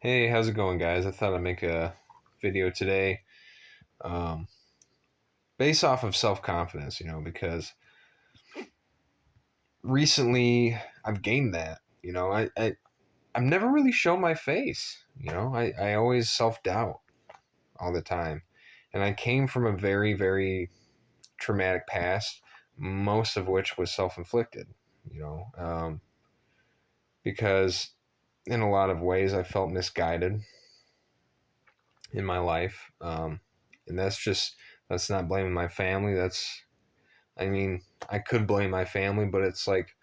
Hey, how's it going, guys? I thought I'd make a video today, um, based off of self-confidence, because recently I've gained that. I've never really shown my face. I always self-doubt all the time, and I came from a very, very traumatic past, most of which was self-inflicted. You know, um, because in a lot of ways I felt misguided in my life, and that's not blaming my family. I mean, I could blame my family, but it's like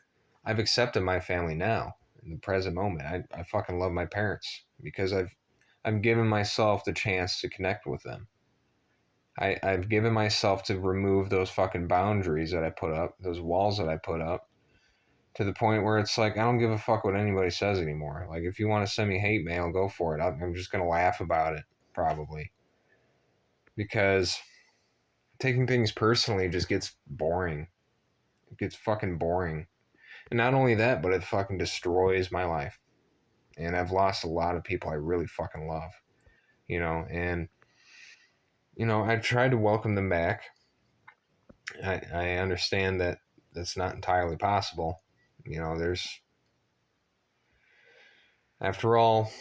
I've accepted my family now in the present moment. I fucking love my parents because I've given myself the chance to connect with them. I've given myself to remove those fucking boundaries that I put up, those walls that I put up, to the point where it's like I don't give a fuck what anybody says anymore. Like if you want to send me hate mail, go for it. I'm just gonna laugh about it probably because taking things personally just gets boring. It gets fucking boring. And not only that, but it fucking destroys my life. And I've lost a lot of people I really fucking love, and I've tried to welcome them back. I understand that that's not entirely possible. There's, after all,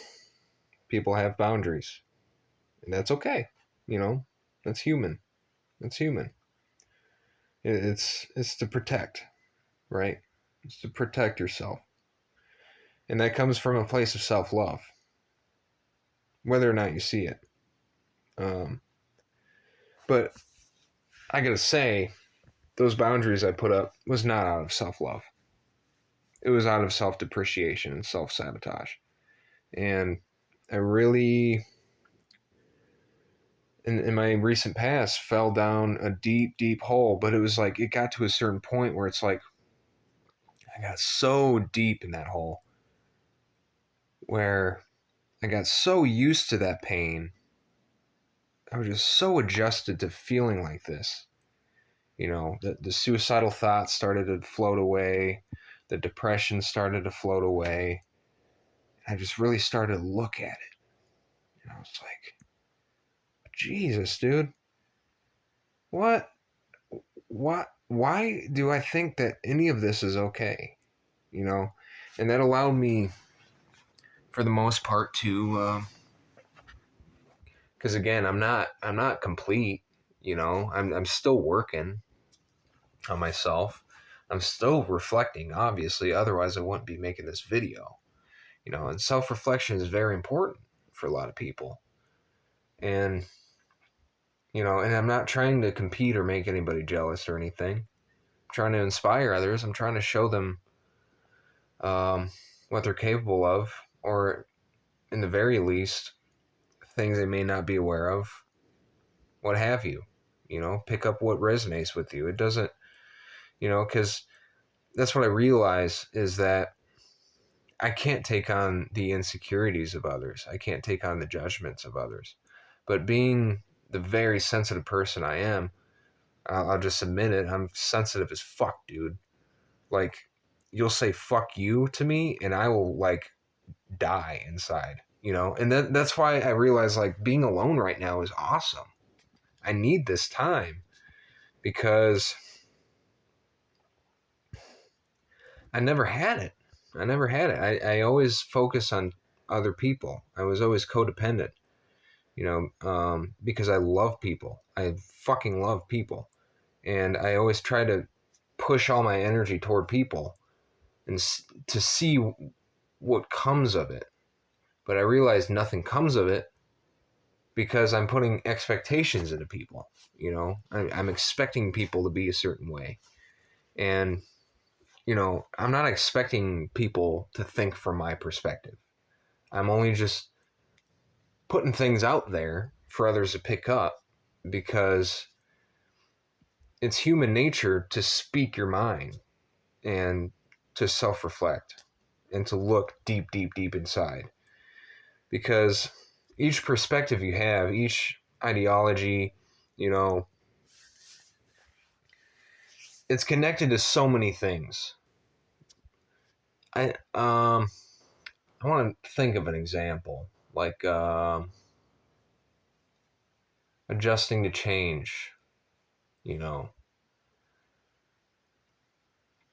people have boundaries, and that's okay. You know, that's human. That's human. It's to protect, right? It's to protect yourself, and that comes from a place of self love, whether or not you see it. Um, but I gotta say, those boundaries I put up was not out of self love. It was out of self depreciation and self sabotage. And I really, in my recent past, fell down a deep, deep hole. But it was like, it got to a certain point where it's like, I got so deep in that hole where I got so used to that pain. I was just so adjusted to feeling like this. The suicidal thoughts started to float away, the depression started to float away. I just really started to look at it. And I was like, Jesus, dude, what? What? Why do I think that any of this is okay? You know, and that allowed me, for the most part, to, because again, I'm not complete. I'm still working on myself. I'm still reflecting, obviously. Otherwise, I wouldn't be making this video. And self reflection is very important for a lot of people. And and I'm not trying to compete or make anybody jealous or anything. I'm trying to inspire others. I'm trying to show them um, what they're capable of, or in the very least, things they may not be aware of, what have you. Pick up what resonates with you. It doesn't, because that's what I realize is that I can't take on the insecurities of others. I can't take on the judgments of others. But being the very sensitive person I am, I'll just admit it. I'm sensitive as fuck, dude. Like, you'll say "fuck you" to me, and I will like die inside. And that's why I realize like being alone right now is awesome. I need this time because I never had it. I never had it. I always focus on other people. I was always codependent. Because I love people. I fucking love people, and I always try to push all my energy toward people and to see what comes of it. But I realize nothing comes of it because I'm putting expectations into people. I'm expecting people to be a certain way. And, I'm not expecting people to think from my perspective. I'm only just putting things out there for others to pick up because it's human nature to speak your mind and to self reflect and to look deep, deep, deep inside. Because each perspective you have, each ideology, you know, it's connected to so many things. I I want to think of an example. like adjusting to change, you know.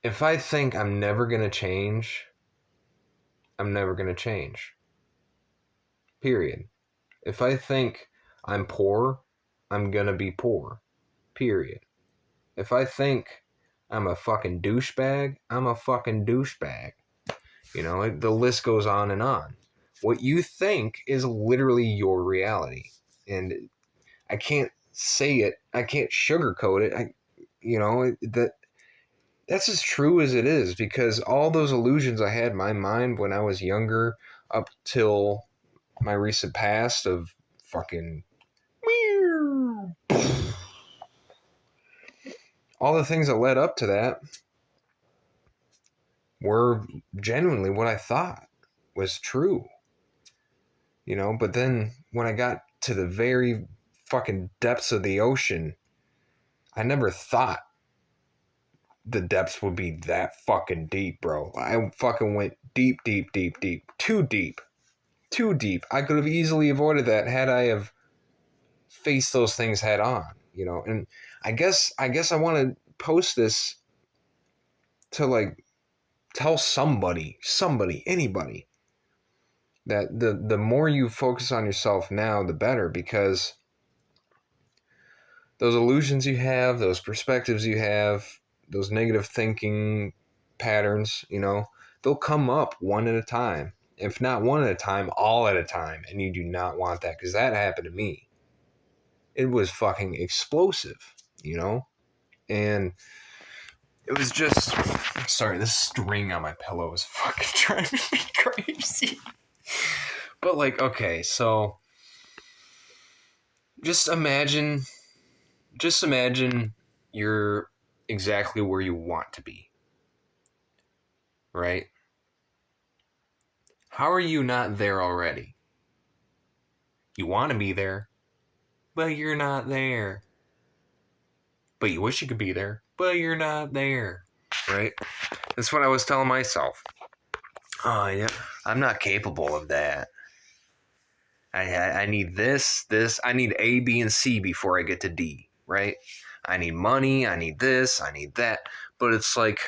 If I think I'm never going to change, I'm never going to change. Period. If I think I'm poor, I'm going to be poor. Period. If I think I'm a fucking douchebag, I'm a fucking douchebag. You know, the list goes on and on. What you think is literally your reality. And I can't say it. I can't sugarcoat it. That's as true as it is, because all those illusions I had in my mind when I was younger up till my recent past of fucking all the things that led up to that were genuinely what I thought was true. You know, but then when I got to the very fucking depths of the ocean, I never thought the depths would be that fucking deep, bro. I fucking went deep, deep, deep, deep. Too deep. Too deep. I could have easily avoided that had I have faced those things head on, you know. And I guess I want to post this to like tell somebody, anybody, that the more you focus on yourself now, the better, because those illusions you have, those perspectives you have, those negative thinking patterns, you know, they'll come up one at a time. If not one at a time, all at a time. And you do not want that, because that happened to me. It was fucking explosive, you know? And it was just, sorry, this string on my pillow is fucking driving me crazy. But like, okay, so just imagine you're exactly where you want to be, right? How are you not there already? You want to be there, but you're not there. But you wish you could be there, but you're not there, right? That's what I was telling myself. Oh, yeah, I'm not capable of that. I need this. I need A, B, and C before I get to D, right? I need money. I need this. I need that. But it's like,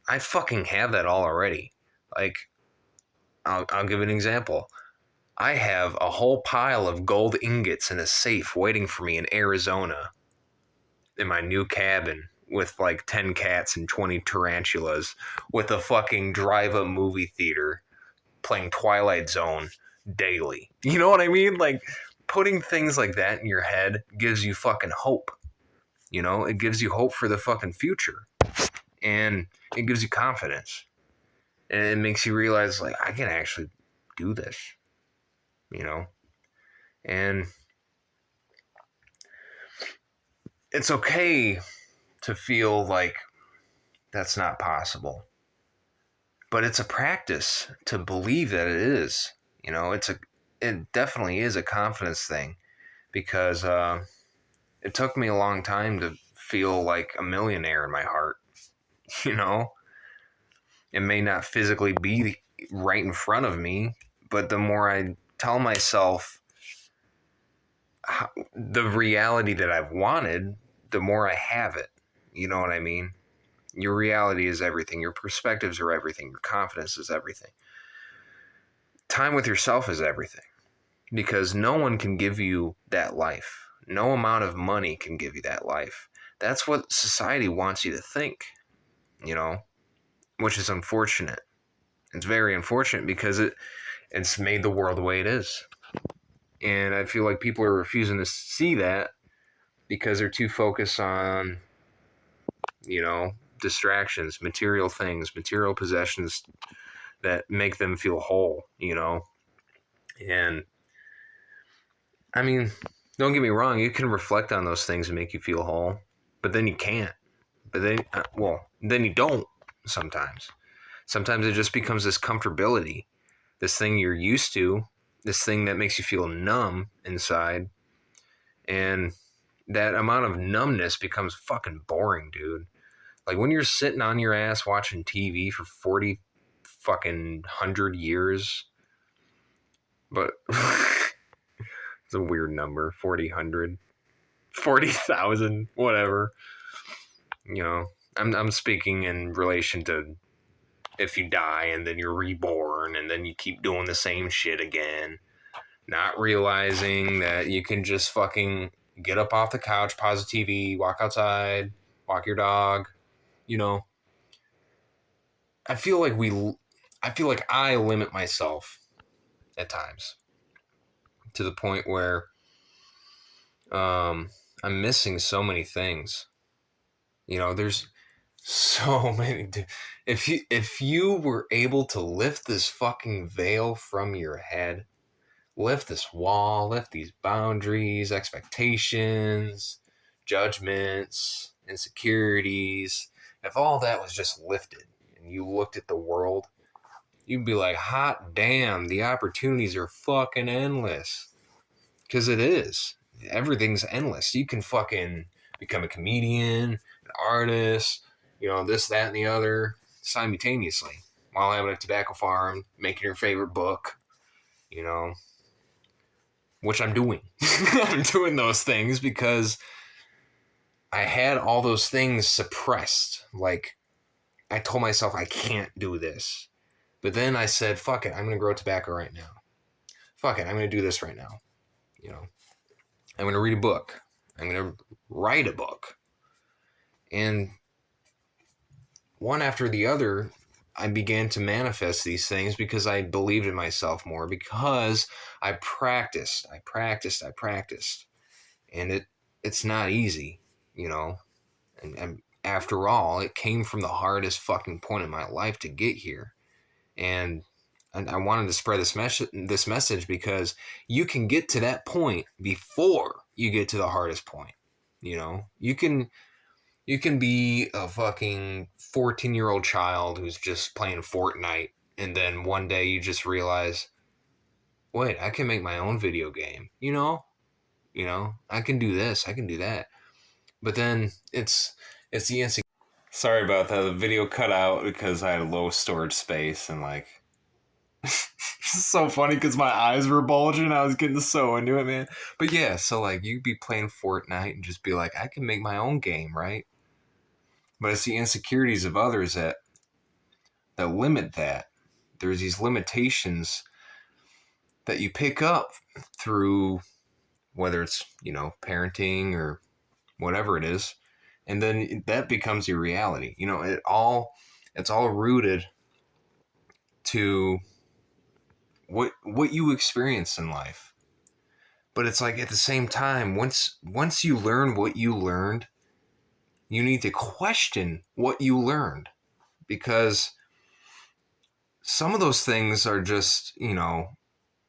I fucking have that all already. Like, I'll give an example. I have a whole pile of gold ingots in a safe waiting for me in Arizona in my new cabin with like 10 cats and 20 tarantulas with a fucking drive-up movie theater playing Twilight Zone daily. You know what I mean? Like, putting things like that in your head gives you fucking hope. You know, it gives you hope for the fucking future. And it gives you confidence. And it makes you realize, like, I can actually do this. You know? And it's okay to feel like that's not possible. But it's a practice to believe that it is. You know, it definitely is a confidence thing, because it took me a long time to feel like a millionaire in my heart. You know, it may not physically be right in front of me, but the more I tell myself the reality that I've wanted, the more I have it. You know what I mean? Your reality is everything. Your perspectives are everything. Your confidence is everything. Time with yourself is everything, because no one can give you that life. No amount of money can give you that life. That's what society wants you to think, you know, which is unfortunate. It's very unfortunate, because it's made the world the way it is. And I feel like people are refusing to see that because they're too focused on, you know, distractions, material things, material possessions that make them feel whole, you know. And I mean, don't get me wrong, you can reflect on those things and make you feel whole, but then you can't. But then, then you don't sometimes. Sometimes it just becomes this comfortability, this thing you're used to, this thing that makes you feel numb inside. And that amount of numbness becomes fucking boring, dude. Like, when you're sitting on your ass watching TV for 40 fucking 100 years, But it's a weird number. 40,000, 40,000, whatever. You know, I'm speaking in relation to if you die and then you're reborn and then you keep doing the same shit again, not realizing that you can just fucking get up off the couch, pause the TV, walk outside, walk your dog, you know. I feel like I limit myself at times to the point where I'm missing so many things. You know, there's so many. If you were able to lift this fucking veil from your head, lift this wall, lift these boundaries, expectations, judgments, insecurities, if all that was just lifted and you looked at the world, you'd be like, hot damn, the opportunities are fucking endless. Because it is. Everything's endless. You can fucking become a comedian, an artist, you know, this, that, and the other simultaneously while having a tobacco farm, making your favorite book, you know, which I'm doing. I'm doing those things because I had all those things suppressed. Like, I told myself I can't do this. But then I said, fuck it, I'm going to grow tobacco right now. Fuck it, I'm going to do this right now. You know, I'm going to read a book. I'm going to write a book. And one after the other, I began to manifest these things because I believed in myself more, because I practiced. And it's not easy, you know. And after all, it came from the hardest fucking point in my life to get here. And I wanted to spread this message because you can get to that point before you get to the hardest point. You know, you can be a fucking 14-year-old child who's just playing Fortnite, and then one day you just realize, wait, I can make my own video game. You know, I can do this, I can do that. But then it's the insecurity. Sorry about that. The video cut out because I had low storage space and like. It's so funny because my eyes were bulging. I was getting so into it, man. But yeah, so like you'd be playing Fortnite and just be like, I can make my own game, right? But it's the insecurities of others that limit that. There's these limitations that you pick up through whether it's, you know, parenting or whatever it is. And then that becomes your reality. You know, it's all rooted to what you experience in life. But it's like at the same time, once you learn what you learned, you need to question what you learned, because some of those things are just, you know,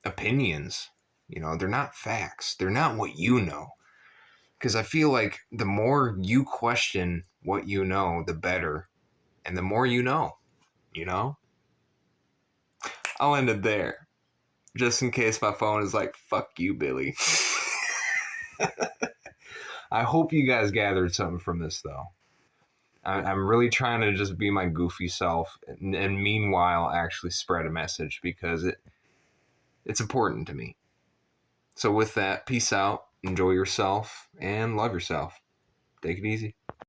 opinions. You know, they're not facts. They're not what you know. Because I feel like the more you question what you know, the better. And the more you know, you know? I'll end it there. Just in case my phone is like, fuck you, Billy. I hope you guys gathered something from this, though. I'm really trying to just be my goofy self and meanwhile actually spread a message, because it's important to me. So with that, peace out, enjoy yourself, and love yourself. Take it easy.